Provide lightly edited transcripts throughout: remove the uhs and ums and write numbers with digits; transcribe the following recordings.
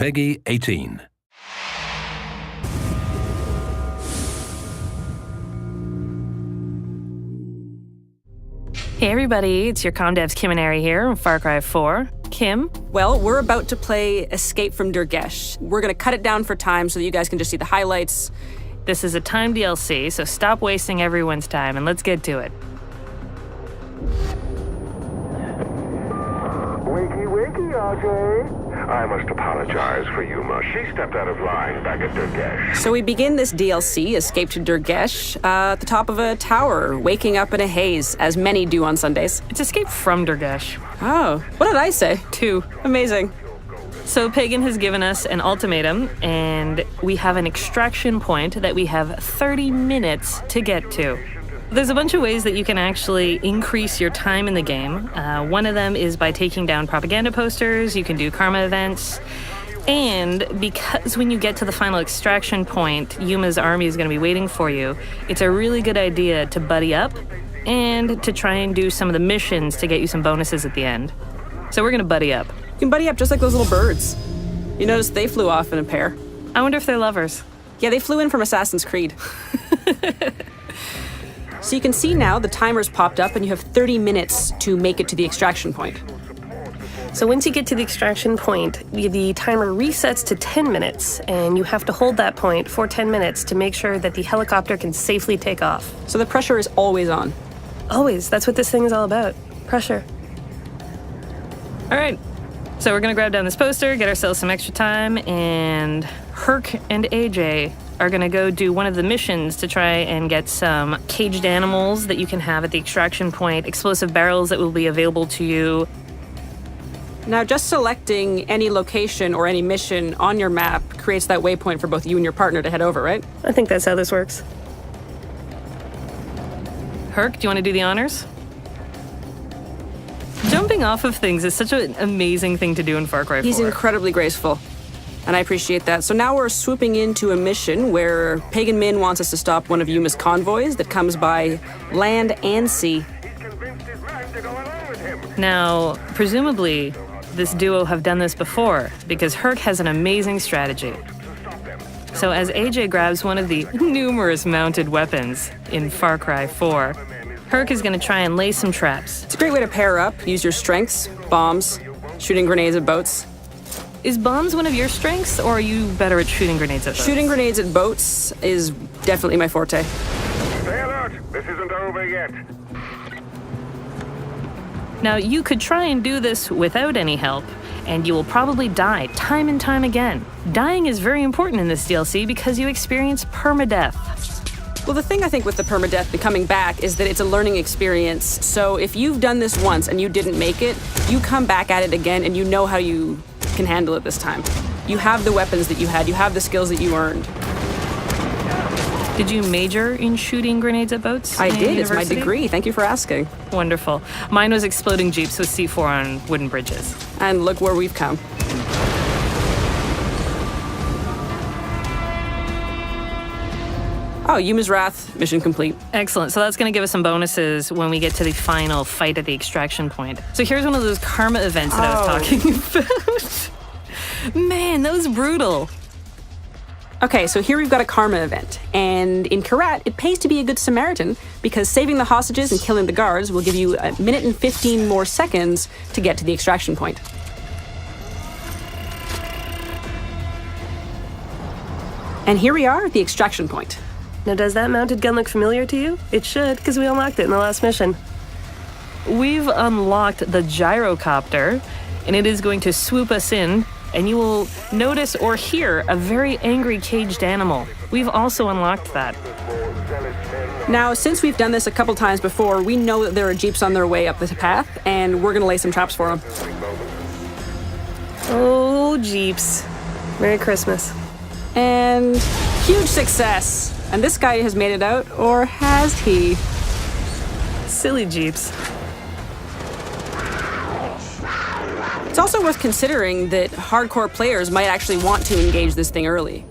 Peggy 18. Hey everybody, it's your Comdev's Kim and Ari here from Far Cry 4. Kim? Well, we're about to play Escape from Durgesh. We're going to cut it down for time so that you guys can just see the highlights. This is a time DLC, so stop wasting everyone's time and let's get to it. Wakey, wakey, RJ. I must apologize for Yuma. She stepped out of line back at Durgesh. So we begin this DLC, Escape to Durgesh, at the top of a tower, waking up in a haze, as many do on Sundays. It's Escape from Durgesh. Oh, what did I say? 2. Amazing. So Pagan has given us an ultimatum, and we have an extraction point that we have 30 minutes to get to. There's a bunch of ways that you can actually increase your time in the game. One of them is by taking down propaganda posters. You can do karma events. And because when you get to the final extraction point, Yuma's army is going to be waiting for you, it's a really good idea to buddy up and to try and do some of the missions to get you some bonuses at the end. So we're going to buddy up. You can buddy up just like those little birds. You notice they flew off in a pair. I wonder if they're lovers. Yeah, they flew in from Assassin's Creed. So you can see now the timer's popped up and you have 30 minutes to make it to the extraction point. So once you get to the extraction point, the timer resets to 10 minutes, and you have to hold that point for 10 minutes to make sure that the helicopter can safely take off. So the pressure is always on. Always. That's what this thing is all about. Pressure. All right. So we're going to grab down this poster, get ourselves some extra time, and Herc and AJ are going to go do one of the missions to try and get some caged animals that you can have at the extraction point, explosive barrels that will be available to you. Now, just selecting any location or any mission on your map creates that waypoint for both you and your partner to head over, right? I think that's how this works. Herc, do you want to do the honors? Jumping off of things is such an amazing thing to do in Far Cry 4. He's incredibly graceful, and I appreciate that. So now we're swooping into a mission where Pagan Min wants us to stop one of Yuma's convoys that comes by land and sea. He's convinced his men to go along with him. Now, presumably, this duo have done this before, because Herc has an amazing strategy. So as AJ grabs one of the numerous mounted weapons in Far Cry 4, Herc is going to try and lay some traps. It's a great way to pair up, use your strengths, bombs, shooting grenades at boats. Is bombs one of your strengths, or are you better at shooting grenades at boats? Shooting grenades at boats is definitely my forte. Stay alert. This isn't over yet. Now, you could try and do this without any help, and you will probably die time and time again. Dying is very important in this DLC because you experience permadeath. Well, the thing I think with the permadeath and coming back is that it's a learning experience. So if you've done this once and you didn't make it, you come back at it again and you know how you can handle it this time. You have the weapons that you had, you have the skills that you earned. Did you major in shooting grenades at boats? I in did, it's my university? degree. Thank you for asking. Wonderful. Mine was exploding jeeps with C4 on wooden bridges. And look where we've come. Oh, Yuma's Wrath, mission complete. Excellent. So that's going to give us some bonuses when we get to the final fight at the extraction point. So here's one of those karma events that I was talking about. Man, that was brutal. Okay, so here we've got a karma event. And in Karat, it pays to be a good Samaritan because saving the hostages and killing the guards will give you 1 minute and 15 more seconds to get to the extraction point. And here we are at the extraction point. Now, does that mounted gun look familiar to you? It should, because we unlocked it in the last mission. We've unlocked the gyrocopter, and it is going to swoop us in, and you will notice or hear a very angry caged animal. We've also unlocked that. Now, since we've done this a couple times before, we know that there are jeeps on their way up the path, and we're going to lay some traps for them. Oh, jeeps. Merry Christmas. And huge success. And this guy has made it out, or has he? Silly jeeps. It's also worth considering that hardcore players might actually want to engage this thing early.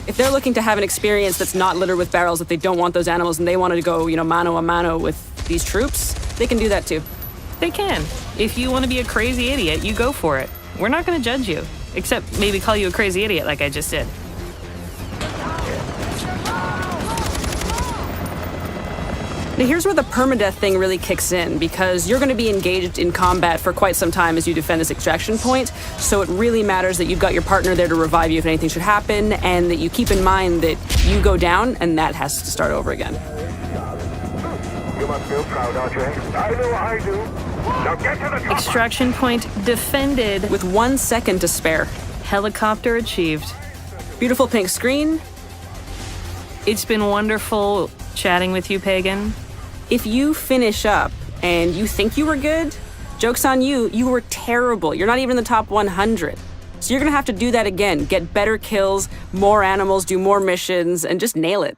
If they're looking to have an experience that's not littered with barrels, if they don't want those animals and they wanted to go, mano a mano with these troops, they can do that too. They can. If you want to be a crazy idiot, you go for it. We're not going to judge you. Except maybe call you a crazy idiot like I just did. Now here's where the permadeath thing really kicks in, because you're going to be engaged in combat for quite some time as you defend this extraction point, so it really matters that you've got your partner there to revive you if anything should happen, and that you keep in mind that you go down and that has to start over again. You must feel proud, RJ. I know I do. Now get to the chopper. Extraction point defended. With 1 second to spare. Helicopter achieved. Beautiful pink screen. It's been wonderful chatting with you, Pagan. If you finish up and you think you were good, joke's on you, you were terrible. You're not even in the top 100. So you're gonna have to do that again. Get better kills, more animals, do more missions, and just nail it.